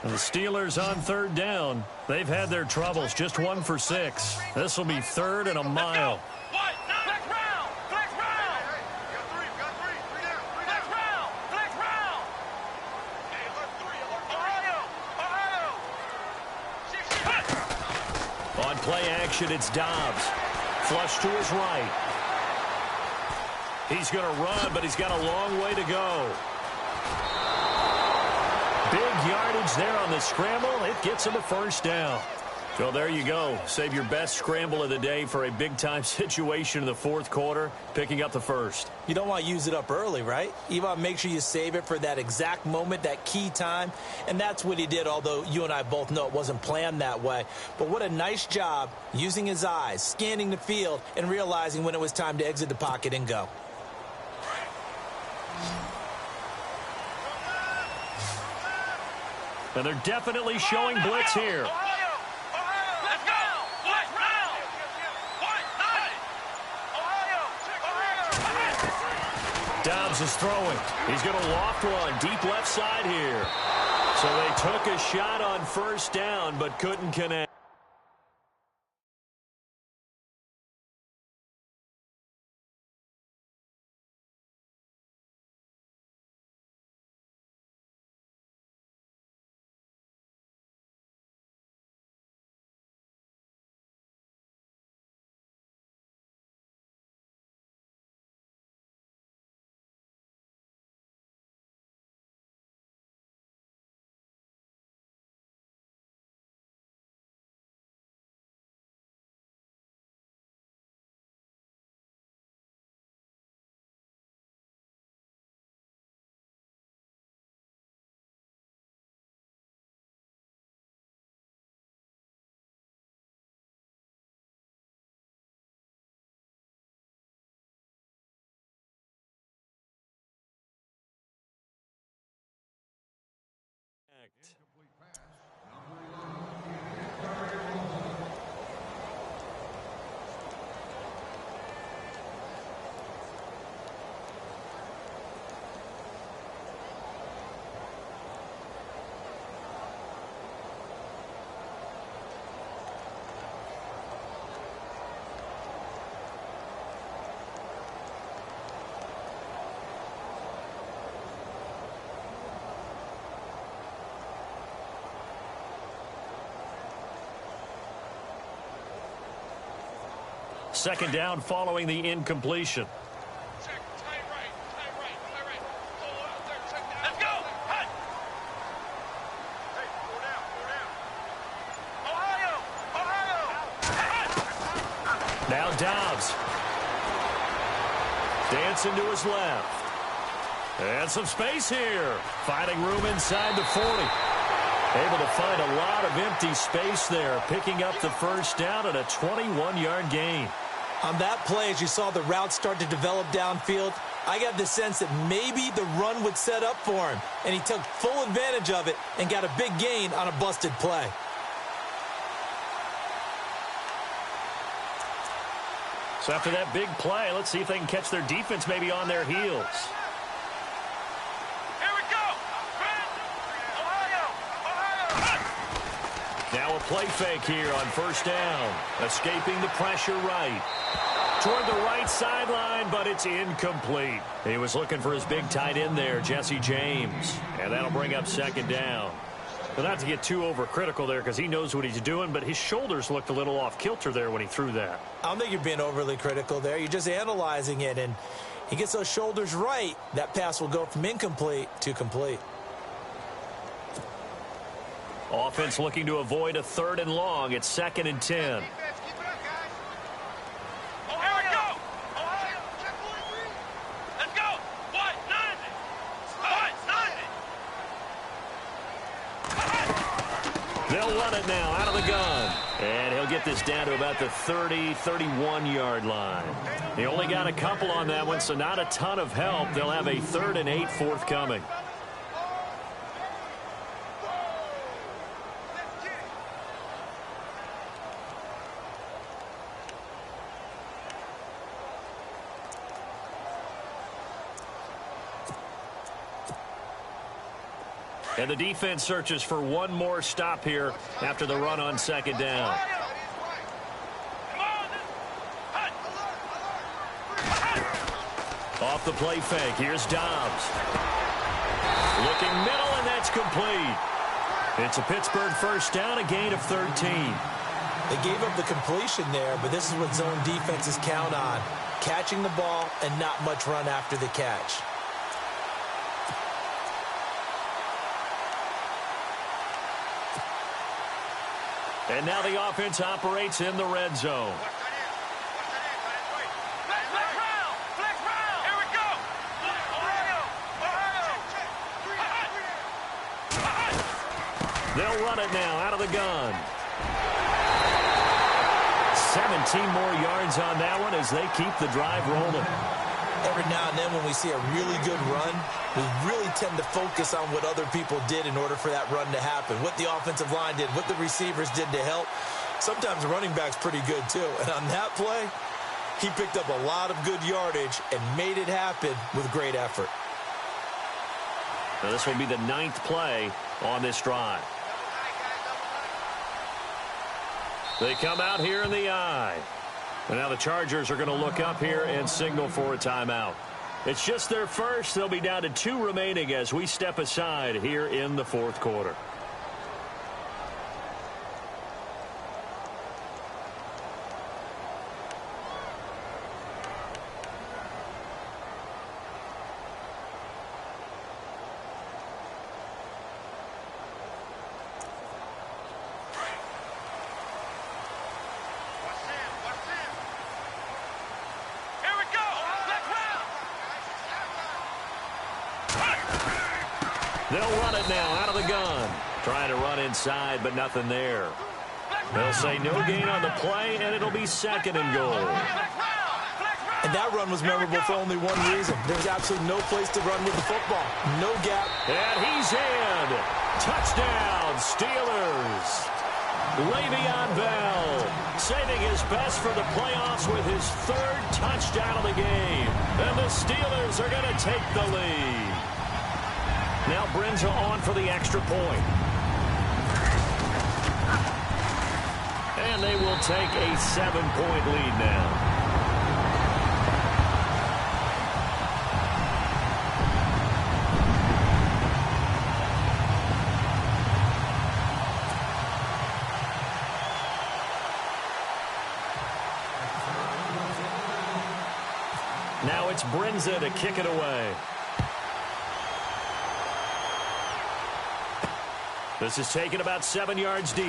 And the Steelers on third down. They've had their troubles, just 1 for 6. This will be third and a mile. On play action, it's Dobbs. Flush to his right. He's going to run, but he's got a long way to go. Big yardage there on the scramble. It gets him a first down. So there you go. Save your best scramble of the day for a big-time situation in the fourth quarter, picking up the first. You don't want to use it up early, right? You want to make sure you save it for that exact moment, that key time. And that's what he did, although you and I both know it wasn't planned that way. But what a nice job using his eyes, scanning the field, and realizing when it was time to exit the pocket and go. And they're definitely showing blitz here. Dobbs is throwing. He's going to loft one deep left side here. So they took a shot on first down but couldn't connect. second down following the incompletion. Let's go. Hut. Hey, four down. Ohio. Now Dobbs. Dancing to his left. And some space here. Finding room inside the 40. Able to find a lot of empty space there. Picking up the first down and a 21-yard gain. On that play, as you saw the route start to develop downfield, I got the sense that maybe the run would set up for him. And he took full advantage of it and got a big gain on a busted play. So after that big play, let's see if they can catch their defense maybe on their heels. Here we go. Ohio. Now a play fake here on first down. Escaping the pressure right. Toward the right sideline, but it's incomplete. He was looking for his big tight end there, Jesse James. And that'll bring up second down. Well, not to get too overcritical there because he knows what he's doing, but his shoulders looked a little off kilter there when he threw that. I don't think you're being overly critical there. You're just analyzing it, and he gets those shoulders right. That pass will go from incomplete to complete. Offense looking to avoid a 3rd and long. It's 2nd and 10. They'll run it now out of the gun. And he'll get this down to about the 30, 31-yard line. He only got a couple on that one, so not a ton of help. They'll have a 3rd and 8 forthcoming. And the defense searches for one more stop here after the run on second down. Off the play fake. Here's Dobbs. Looking middle, and that's complete. It's a Pittsburgh first down, a gain of 13. They gave up the completion there, but this is what zone defenses count on. Catching the ball and not much run after the catch. And now the offense operates in the red zone. They'll run it now out of the gun. 17 more yards on that one as they keep the drive rolling. Every now and then when we see a really good run, we really tend to focus on what other people did in order for that run to happen. What the offensive line did, what the receivers did to help. Sometimes the running back's pretty good too. And on that play, he picked up a lot of good yardage and made it happen with great effort. Now this will be the 9th play on this drive. They come out here in the I. And now the Chargers are going to look up here and signal for a timeout. It's just their first. They'll be down to 2 remaining as we step aside here in the 4th quarter. They'll run it now out of the gun. Trying to run inside, but nothing there. They'll say no gain on the play, and it'll be 2nd and goal. And that run was memorable for only one reason. There's absolutely no place to run with the football. No gap. And he's in. Touchdown, Steelers. Le'Veon Bell saving his best for the playoffs with his 3rd touchdown of the game. And the Steelers are going to take the lead. Now Brinza on for the extra point. And they will take a 7-point lead now. Now it's Brinza to kick it away. This is taken about 7 yards deep.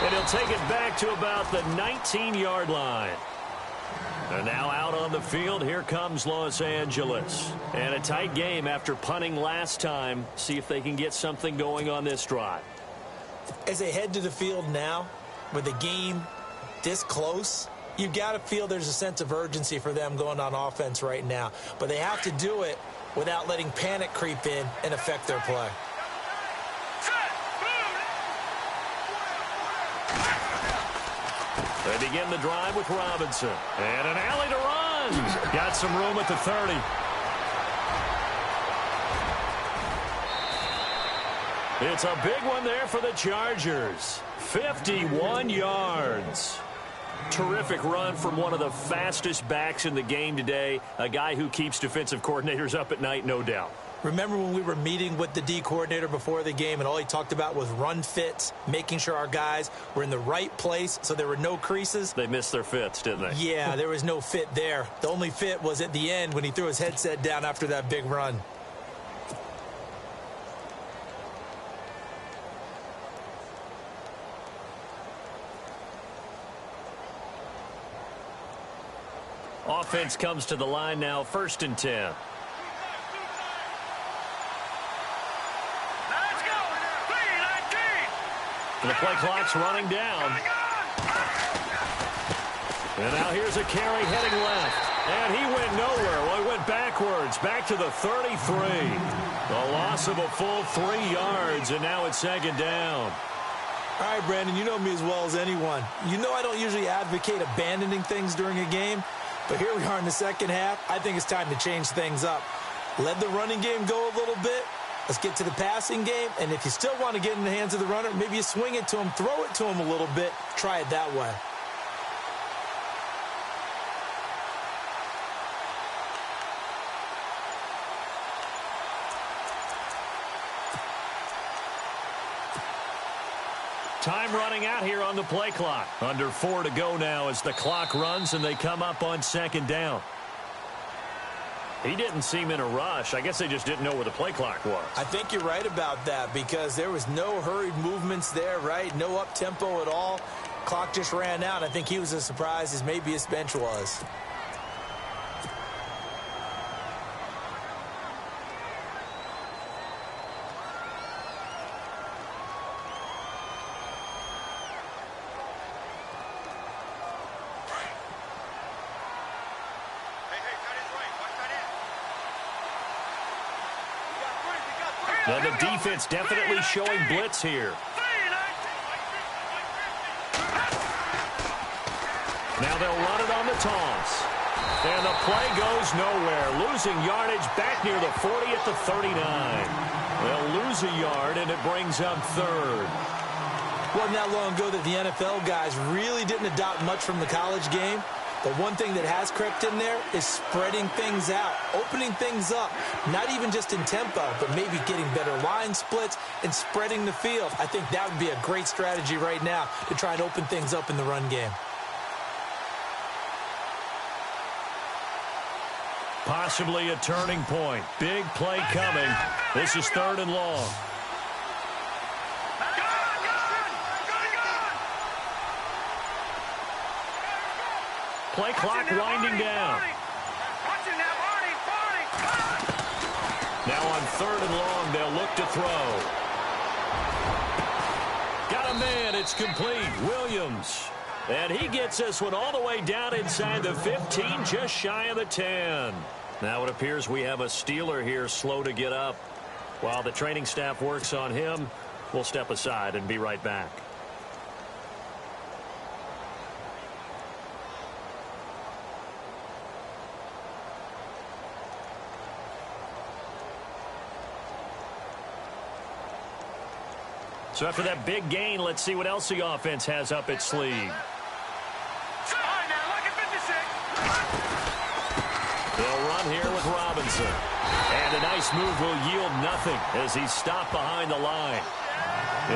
And he'll take it back to about the 19-yard line. And now out on the field, here comes Los Angeles. And a tight game after punting last time. See if they can get something going on this drive. As they head to the field now, with the game this close, you've got to feel there's a sense of urgency for them going on offense right now. But they have to do it without letting panic creep in and affect their play. They begin the drive with Robinson. And an alley to run. Got some room at the 30. It's a big one there for the Chargers. 51 yards. Terrific run from one of the fastest backs in the game today. A guy who keeps defensive coordinators up at night, no doubt. Remember when we were meeting with the D coordinator before the game and all he talked about was run fits, making sure our guys were in the right place so there were no creases? They missed their fits, didn't they? Yeah, there was no fit there. The only fit was at the end when he threw his headset down after that big run. Offense comes to the line now, 1st and 10. The play clock's running down. And now here's a carry heading left. And he went nowhere. Well, he went backwards, back to the 33. A loss of a full 3 yards, and now it's 2nd down. All right, Brandon, you know me as well as anyone. You know I don't usually advocate abandoning things during a game, but here we are in the second half. I think it's time to change things up. Let the running game go a little bit. Let's get to the passing game, and if you still want to get in the hands of the runner, maybe you swing it to him, throw it to him a little bit, try it that way. Time running out here on the play clock. Under 4 to go now as the clock runs and they come up on 2nd down. He didn't seem in a rush. I guess they just didn't know where the play clock was. I think you're right about that because there was no hurried movements there, right? No up-tempo at all. Clock just ran out. I think he was as surprised as maybe his bench was. Well, the defense definitely showing blitz here. Now they'll run it on the toss. And the play goes nowhere. Losing yardage back near the 40 at the 39. They'll lose a yard, and it brings up 3rd. Wasn't that long ago that the NFL guys really didn't adopt much from the college game. But one thing that has crept in there is spreading things out, opening things up, not even just in tempo, but maybe getting better line splits and spreading the field. I think that would be a great strategy right now to try and open things up in the run game. Possibly a turning point. Big play coming. This is 3rd and long. Play clock winding down. Now on 3rd and long, they'll look to throw. Got a man. It's complete. Williams. And he gets this one all the way down inside the 15, just shy of the 10. Now it appears we have a Steeler here slow to get up. While the training staff works on him, we'll step aside and be right back. So after that big gain, let's see what else the offense has up its sleeve. They'll run here with Robinson. And a nice move will yield nothing as he's stopped behind the line.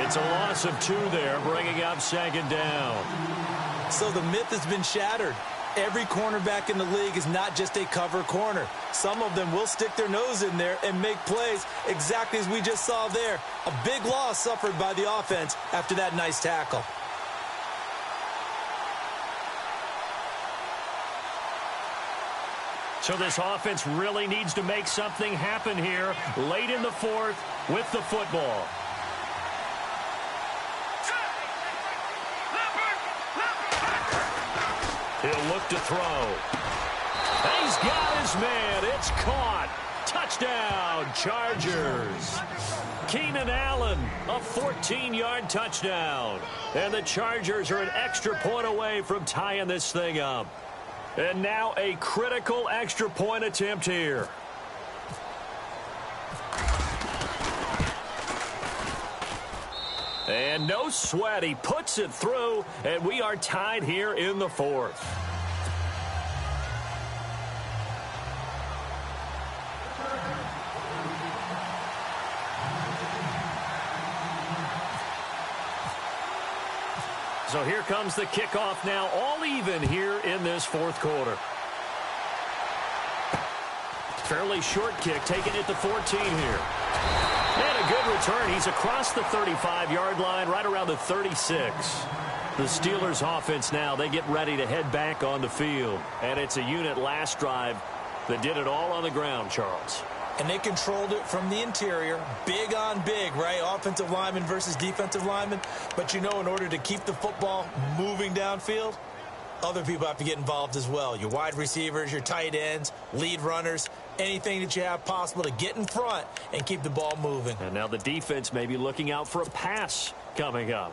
It's a loss of 2 there, bringing up 2nd down. So the myth has been shattered. Every cornerback in the league is not just a cover corner. Some of them will stick their nose in there and make plays exactly as we just saw there. A big loss suffered by the offense after that nice tackle. So this offense really needs to make something happen here late in the fourth with the football. He'll look to throw. He's got his man. It's caught. Touchdown, Chargers. Keenan Allen, a 14-yard touchdown. And the Chargers are an extra point away from tying this thing up. And now a critical extra point attempt here. And no sweat. He puts it through, and we are tied here in the fourth. So here comes the kickoff now, all even here in this fourth quarter. Fairly short kick, taking it to 14 here. And a good return. He's across the 35-yard line, right around the 36. The Steelers offense now, they get ready to head back on the field. And it's a unit last drive that did it all on the ground, Charles. And they controlled it from the interior. Big on big, right? Offensive lineman versus defensive lineman. But you know, in order to keep the football moving downfield, other people have to get involved as well. Your wide receivers, your tight ends, lead runners, anything that you have possible to get in front and keep the ball moving. And now the defense may be looking out for a pass coming up.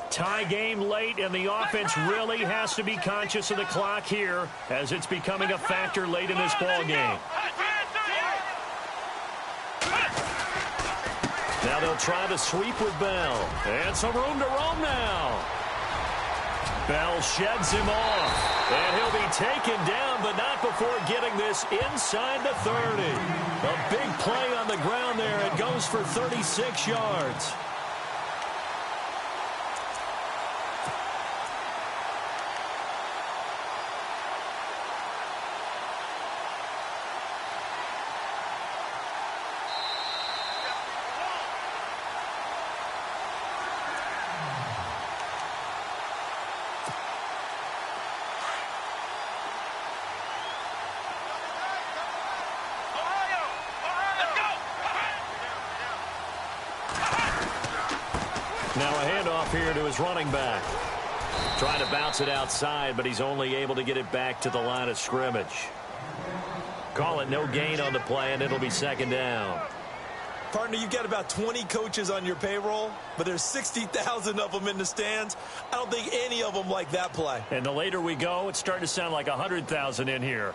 Tie game late, and the offense really has to be conscious of the clock here as it's becoming a factor late in this ball game. Now they'll try to sweep with Bell. And some room to roam now. Bell sheds him off. And he'll be taken down, but not before getting this inside the 30. A big play on the ground there. It goes for 36 yards. Now a handoff here to his running back. Trying to bounce it outside, but he's only able to get it back to the line of scrimmage. Call it no gain on the play, and it'll be second down. Partner, you've got about 20 coaches on your payroll, but there's 60,000 of them in the stands. I don't think any of them like that play. And the later we go, it's starting to sound like 100,000 in here.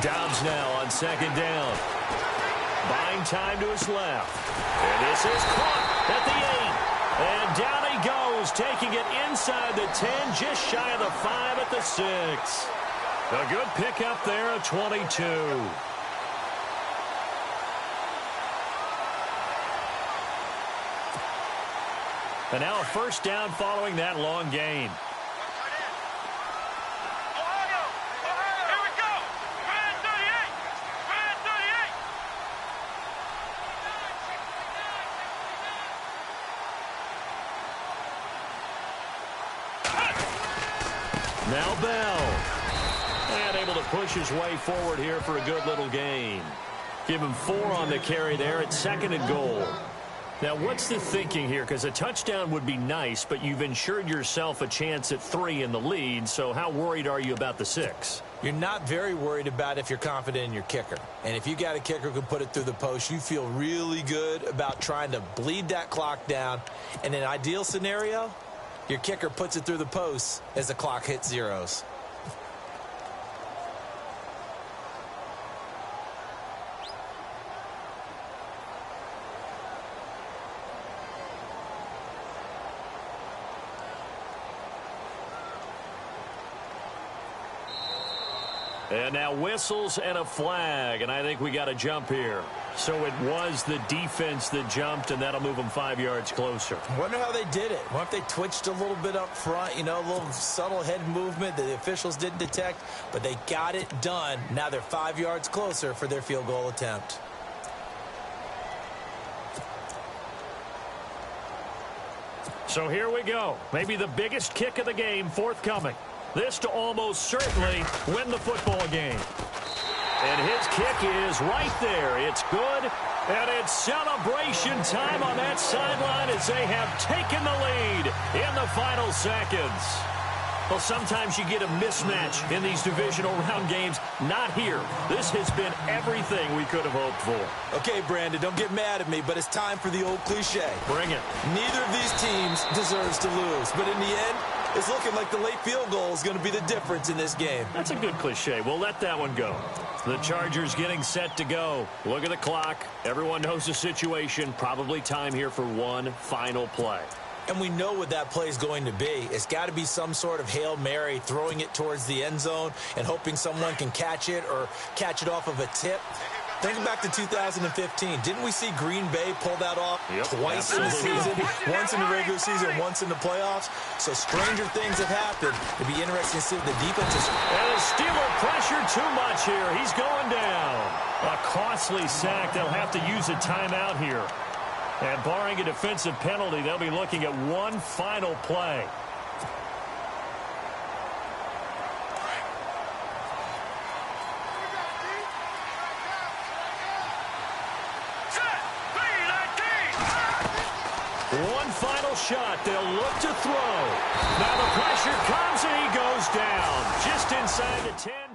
Dobbs now on second down. Buying time to his left. And this is caught at the 8. And down he goes, taking it inside the 10, just shy of the 5 at the 6. A good pickup there at 22. And now a first down following that long gain. Now Bell. And able to push his way forward here for a good little gain. Give him 4 on the carry there at 2nd and goal. Now what's the thinking here? Because a touchdown would be nice, but you've ensured yourself a chance at 3 in the lead. So how worried are you about the 6? You're not very worried about if you're confident in your kicker. And if you got a kicker who can put it through the post, you feel really good about trying to bleed that clock down. In an ideal scenario, your kicker puts it through the post as the clock hits zeros. And now whistles and a flag, and I think we got a jump here. So it was the defense that jumped, and that'll move them 5 yards closer. I wonder how they did it. What if they twitched a little bit up front, you know, a little subtle head movement that the officials didn't detect, but they got it done. Now they're 5 yards closer for their field goal attempt. So here we go. Maybe the biggest kick of the game forthcoming. This to almost certainly win the football game. And his kick is right there. It's good. And it's celebration time on that sideline as they have taken the lead in the final seconds. Well, sometimes you get a mismatch in these divisional round games. Not here. This has been everything we could have hoped for. Okay, Brandon, don't get mad at me, but it's time for the old cliche. Bring it. Neither of these teams deserves to lose, but in the end, it's looking like the late field goal is going to be the difference in this game. That's a good cliche. We'll let that one go. The Chargers getting set to go. Look at the clock. Everyone knows the situation. Probably time here for one final play. And we know what that play is going to be. It's got to be some sort of Hail Mary, throwing it towards the end zone and hoping someone can catch it or catch it off of a tip. Think back to 2015. Didn't we see Green Bay pull that off twice in the season? Once in the regular season, once in the playoffs. So stranger things have happened. It'd be interesting to see if the defense is... And the Steeler pressure too much here. He's going down. A costly sack. They'll have to use a timeout here. And barring a defensive penalty, they'll be looking at one final play. One final shot. They'll look to throw. Now the pressure comes and he goes down. Just inside the 10.